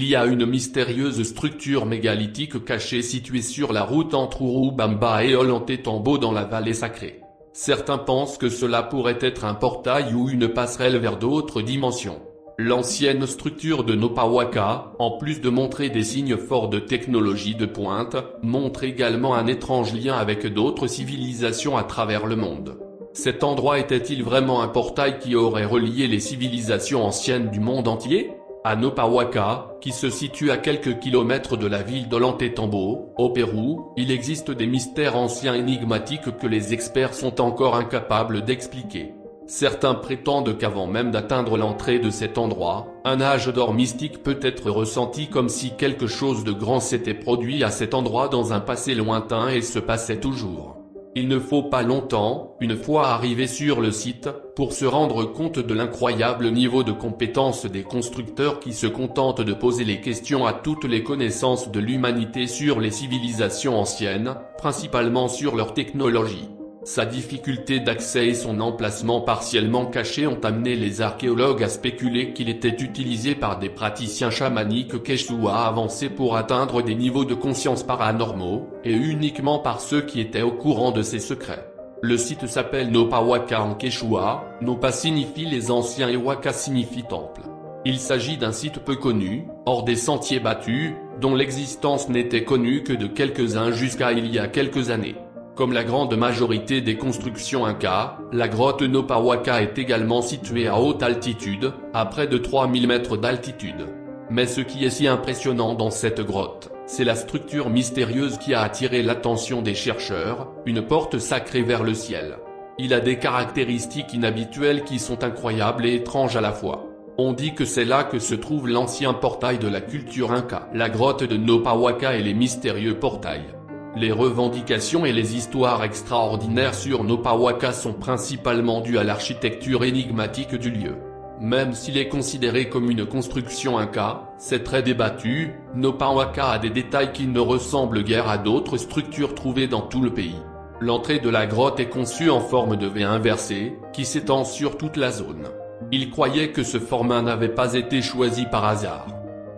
il y a une mystérieuse structure mégalithique cachée située sur la route entre Urubamba et Ollantaytambo dans la vallée sacrée. Certains pensent que cela pourrait être un portail ou une passerelle vers d'autres dimensions. L'ancienne structure de Nopawaka, en plus de montrer des signes forts de technologie de pointe, montre également un étrange lien avec d'autres civilisations à travers le monde. Cet endroit était-il vraiment un portail qui aurait relié les civilisations anciennes du monde entier ? À Nopawaka, qui se situe à quelques kilomètres de la ville d'Ollantaytambo, au Pérou, il existe des mystères anciens énigmatiques que les experts sont encore incapables d'expliquer. Certains prétendent qu'avant même d'atteindre l'entrée de cet endroit, un âge d'or mystique peut être ressenti comme si quelque chose de grand s'était produit à cet endroit dans un passé lointain et se passait toujours. Il ne faut pas longtemps, une fois arrivé sur le site, pour se rendre compte de l'incroyable niveau de compétence des constructeurs qui se contentent de poser les questions à toutes les connaissances de l'humanité sur les civilisations anciennes, principalement sur leur technologie. Sa difficulté d'accès et son emplacement partiellement caché ont amené les archéologues à spéculer qu'il était utilisé par des praticiens chamaniques quechua avancés pour atteindre des niveaux de conscience paranormaux, et uniquement par ceux qui étaient au courant de ses secrets. Le site s'appelle Nopawaka en quechua, Nopa signifie les anciens et Waka signifie temple. Il s'agit d'un site peu connu, hors des sentiers battus, dont l'existence n'était connue que de quelques-uns jusqu'à il y a quelques années. Comme la grande majorité des constructions Inca, la grotte Nopawaka est également située à haute altitude, à près de 3000 mètres d'altitude. Mais ce qui est si impressionnant dans cette grotte, c'est la structure mystérieuse qui a attiré l'attention des chercheurs, une porte sacrée vers le ciel. Il a des caractéristiques inhabituelles qui sont incroyables et étranges à la fois. On dit que c'est là que se trouve l'ancien portail de la culture Inca, la grotte de Nopawaka et les mystérieux portails. Les revendications et les histoires extraordinaires sur Nopawaka sont principalement dues à l'architecture énigmatique du lieu. Même s'il est considéré comme une construction Inca, c'est très débattu, Nopawaka a des détails qui ne ressemblent guère à d'autres structures trouvées dans tout le pays. L'entrée de la grotte est conçue en forme de V inversée, qui s'étend sur toute la zone. Il croyait que ce format n'avait pas été choisi par hasard.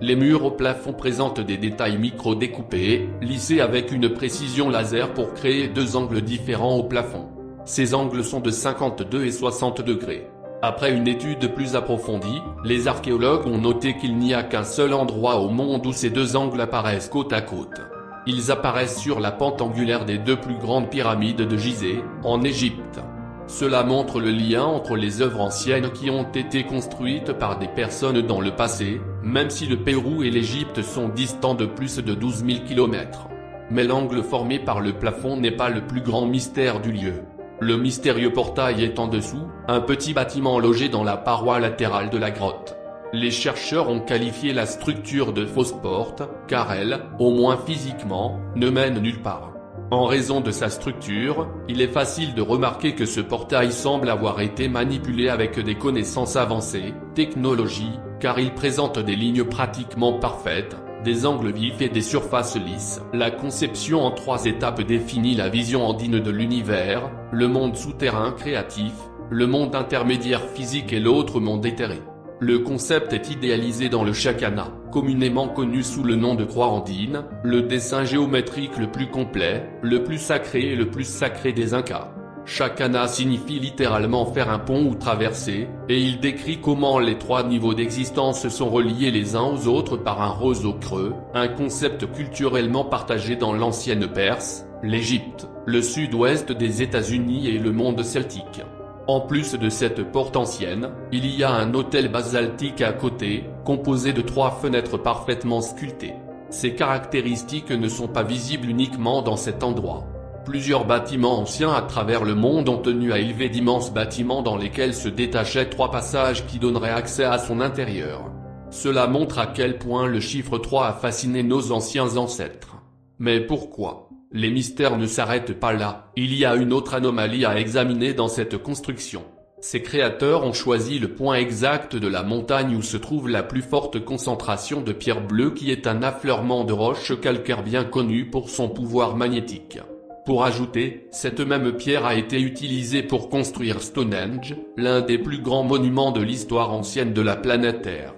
Les murs au plafond présentent des détails micro-découpés, lissés avec une précision laser pour créer deux angles différents au plafond. Ces angles sont de 52 et 60 degrés. Après une étude plus approfondie, les archéologues ont noté qu'il n'y a qu'un seul endroit au monde où ces deux angles apparaissent côte à côte. Ils apparaissent sur la pente angulaire des deux plus grandes pyramides de Gizeh, en Égypte. Cela montre le lien entre les œuvres anciennes qui ont été construites par des personnes dans le passé, même si le Pérou et l'Égypte sont distants de plus de 12 000 km. Mais l'angle formé par le plafond n'est pas le plus grand mystère du lieu. Le mystérieux portail est en dessous, un petit bâtiment logé dans la paroi latérale de la grotte. Les chercheurs ont qualifié la structure de fausse porte, car elle, au moins physiquement, ne mène nulle part. En raison de sa structure, il est facile de remarquer que ce portail semble avoir été manipulé avec des connaissances avancées, technologie, car il présente des lignes pratiquement parfaites, des angles vifs et des surfaces lisses. La conception en 3 étapes définit la vision andine de l'univers, le monde souterrain créatif, le monde intermédiaire physique et l'autre monde éthéré. Le concept est idéalisé dans le chakana, communément connu sous le nom de croix andine, le dessin géométrique le plus complet, le plus sacré et le plus sacré des Incas. Chakana signifie littéralement faire un pont ou traverser, et il décrit comment les 3 niveaux d'existence sont reliés les uns aux autres par un roseau creux, un concept culturellement partagé dans l'ancienne Perse, l'Égypte, le sud-ouest des États-Unis et le monde celtique. En plus de cette porte ancienne, il y a un autel basaltique à côté, composé de 3 fenêtres parfaitement sculptées. Ces caractéristiques ne sont pas visibles uniquement dans cet endroit. Plusieurs bâtiments anciens à travers le monde ont tenu à élever d'immenses bâtiments dans lesquels se détachaient 3 passages qui donneraient accès à son intérieur. Cela montre à quel point le chiffre 3 a fasciné nos anciens ancêtres. Mais pourquoi ? Les mystères ne s'arrêtent pas là, il y a une autre anomalie à examiner dans cette construction. Ses créateurs ont choisi le point exact de la montagne où se trouve la plus forte concentration de pierre bleue qui est un affleurement de roches calcaires bien connu pour son pouvoir magnétique. Pour ajouter, cette même pierre a été utilisée pour construire Stonehenge, l'un des plus grands monuments de l'histoire ancienne de la planète Terre.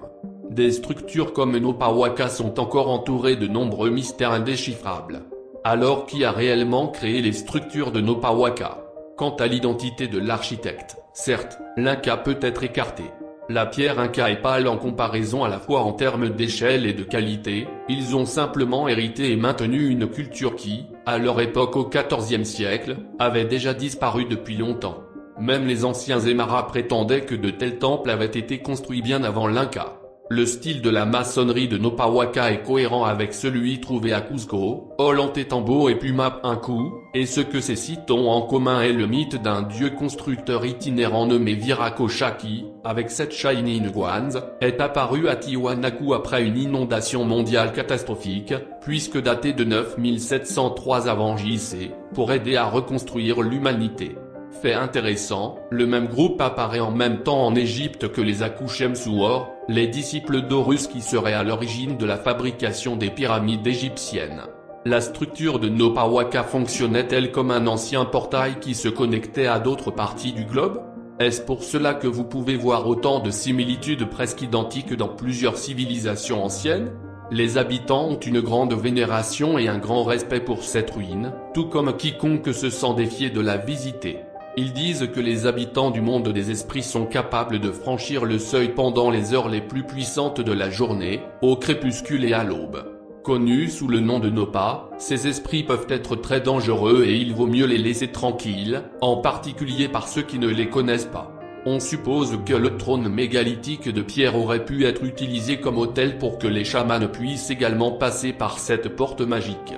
Des structures comme Nopawaka sont encore entourées de nombreux mystères indéchiffrables. Alors qui a réellement créé les structures de Nopawaka? Quant à l'identité de l'architecte, certes, l'Inca peut être écarté. La pierre Inca est pâle en comparaison à la fois en termes d'échelle et de qualité, ils ont simplement hérité et maintenu une culture qui, à leur époque au XIVe siècle, avait déjà disparu depuis longtemps. Même les anciens Aymara prétendaient que de tels temples avaient été construits bien avant l'Inca. Le style de la maçonnerie de Nopawaka est cohérent avec celui trouvé à Cuzco, Ollantaytambo et Pumapunku, et ce que ces sites ont en commun est le mythe d'un dieu constructeur itinérant nommé Viracocha qui, avec 7 Shining Ones, est apparu à Tiwanaku après une inondation mondiale catastrophique, puisque daté de 9703 avant JC, pour aider à reconstruire l'humanité. Fait intéressant, le même groupe apparaît en même temps en Égypte que les Akhouchemsouor, les disciples d'Horus qui seraient à l'origine de la fabrication des pyramides égyptiennes. La structure de Nopawaka fonctionnait-elle comme un ancien portail qui se connectait à d'autres parties du globe? Est-ce pour cela que vous pouvez voir autant de similitudes presque identiques dans plusieurs civilisations anciennes? Les habitants ont une grande vénération et un grand respect pour cette ruine, tout comme quiconque se sent défier de la visiter. Ils disent que les habitants du monde des esprits sont capables de franchir le seuil pendant les heures les plus puissantes de la journée, au crépuscule et à l'aube. Connus sous le nom de Nopa, ces esprits peuvent être très dangereux et il vaut mieux les laisser tranquilles, en particulier par ceux qui ne les connaissent pas. On suppose que le trône mégalithique de pierre aurait pu être utilisé comme autel pour que les chamans puissent également passer par cette porte magique.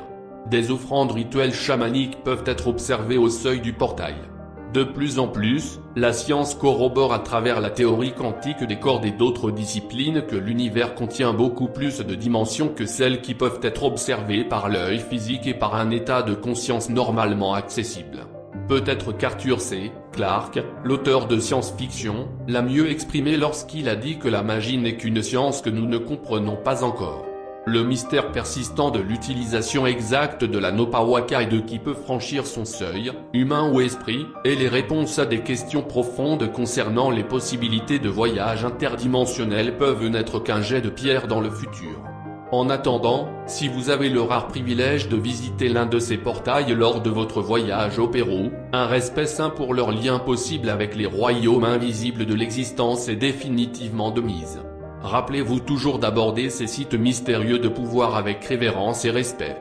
Des offrandes rituelles chamaniques peuvent être observées au seuil du portail. De plus en plus, la science corrobore à travers la théorie quantique des cordes et d'autres disciplines que l'univers contient beaucoup plus de dimensions que celles qui peuvent être observées par l'œil physique et par un état de conscience normalement accessible. Peut-être qu'Arthur C. Clarke, l'auteur de science-fiction, l'a mieux exprimé lorsqu'il a dit que la magie n'est qu'une science que nous ne comprenons pas encore. Le mystère persistant de l'utilisation exacte de la Nopawaka et de qui peut franchir son seuil, humain ou esprit, et les réponses à des questions profondes concernant les possibilités de voyage interdimensionnel peuvent n'être qu'un jet de pierre dans le futur. En attendant, si vous avez le rare privilège de visiter l'un de ces portails lors de votre voyage au Pérou, un respect sain pour leur lien possible avec les royaumes invisibles de l'existence est définitivement de mise. Rappelez-vous toujours d'aborder ces sites mystérieux de pouvoir avec révérence et respect.